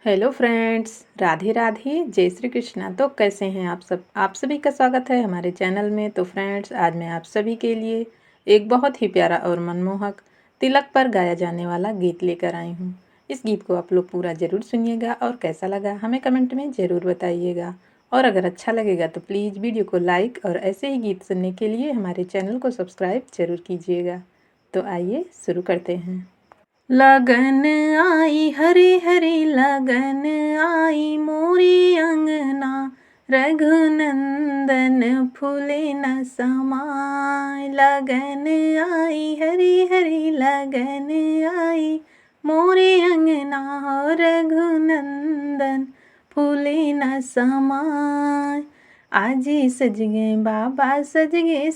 Hello friends, Radhe Radhe, जय श्री कृष्णा। तो कैसे हैं आप सब? आप सभी का स्वागत है हमारे चैनल में। तो फ्रेंड्स, आज मैं आप सभी के लिए एक बहुत ही प्यारा और मनमोहक तिलक पर गाया जाने वाला गीत लेकर आई हूँ। इस गीत को आप लोग पूरा ज़रूर सुनिएगा और कैसा लगा हमें कमेंट में ज़रूर बताइएगा। और अगर अच्छा लगेगा तो प्लीज़ वीडियो को लाइक और ऐसे ही गीत सुनने के लिए हमारे चैनल को सब्सक्राइब ज़रूर कीजिएगा। तो आइए शुरू करते हैं। लगन आई हरी हरी लगन आई मोरी अंगना, रघुनंदन फूले न समाय। लगन आई हरी हरी लगन आई मोरे अंगना, रघुनंदन फूले न समाय। आजी सज गए बाबा सज गए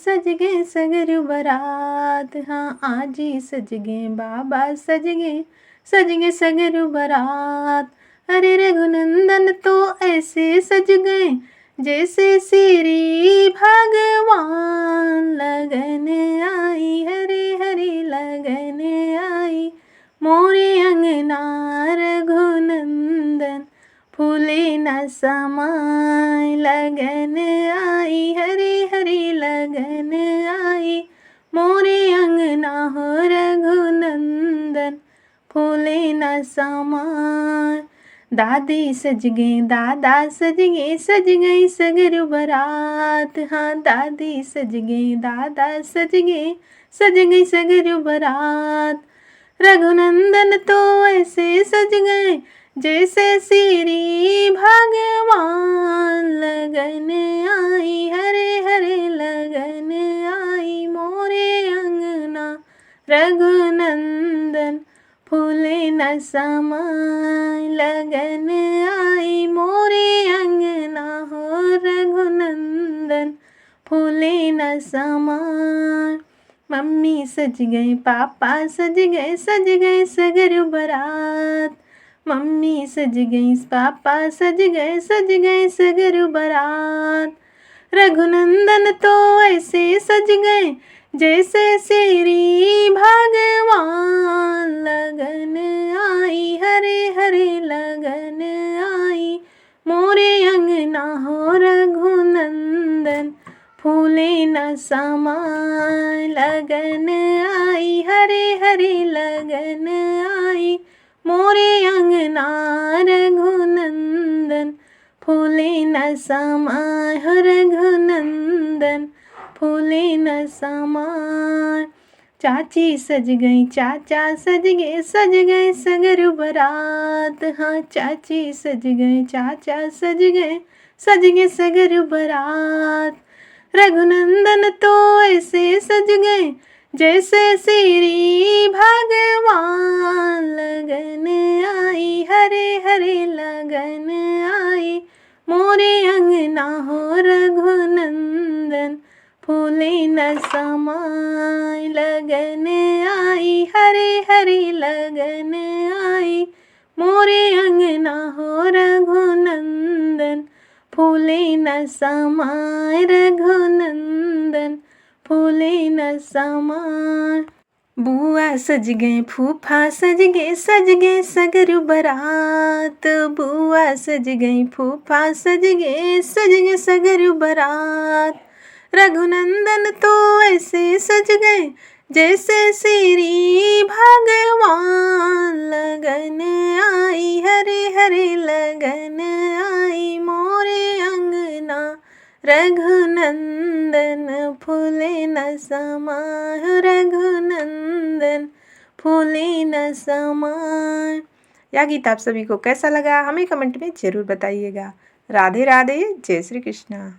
सगरु बरात। हाँ, आजी सज गए बाबा सज गए सगरु बरात। अरे रघुनंदन तो ऐसे सज गए जैसे श्री भगवान। लगन आई हरे हरे लगन आई मोरे अंगना, रघुनंदन फूले न समाय। लगन आई हरी हरी लगन आई मोरे अंगना, हो रघुनंदन फूले न समाय। दादी सज गई दादा सज गई सगरु बरात। हाँ, दादी सज गई दादा सज गई सगरु बरात। रघुनंदन तो ऐसे सज गए जैसे श्री भगवान। लगन आई हरे हरे लगन आई मोरे अंगना, रघुनंदन फूले न समाय। लगन आई मोरे अंगना, हो रघुनंदन फूले न समाय। मम्मी सज गए पापा सज गए सगरु बरात। मम्मी सज गई पापा सज गए सगरु बरात। रघुनंदन तो ऐसे सज गए जैसे श्री भगवान। लगन आई हरे हरे लगन आई मोरे अंगना, हो रघुनंदन फूले न समाय। लगन आई हरे हरे लगन आई मोरे अंगना, रघुनंदन फूले न समाय। हो रघुनंदन फूले न समाय। चाची सज गई चाचा सज गए सगरु बरात। हाँ, चाची सज गए चाचा सज गए सगरु बरात। रघुनंदन तो ऐसे सज गए जैसे श्री भगवान। लगन आई हरे हरे लगन आई मोरे अंगना, हो रघुनंदन फूले न समाय। लगन आई हरे हरे लगन आई मोरे अंगना, हो रघुनंदन फूले न समाय। रघुनंदन फूले न समाय। बुआ सज गए फूफा सज गए सगरु बरात। बुआ सज गई फूफा सज गए सगरु बरात। रघुनंदन तो ऐसे सज गए जैसे श्री भगवान। लगन आई हरे हरे लगन आई मोरे अंगना, रघुनंदन फूले न समाय। रघुनंदन फूले न समाय। यह गीत आप सभी को कैसा लगा हमें कमेंट में ज़रूर बताइएगा। राधे राधे, जय श्री कृष्णा।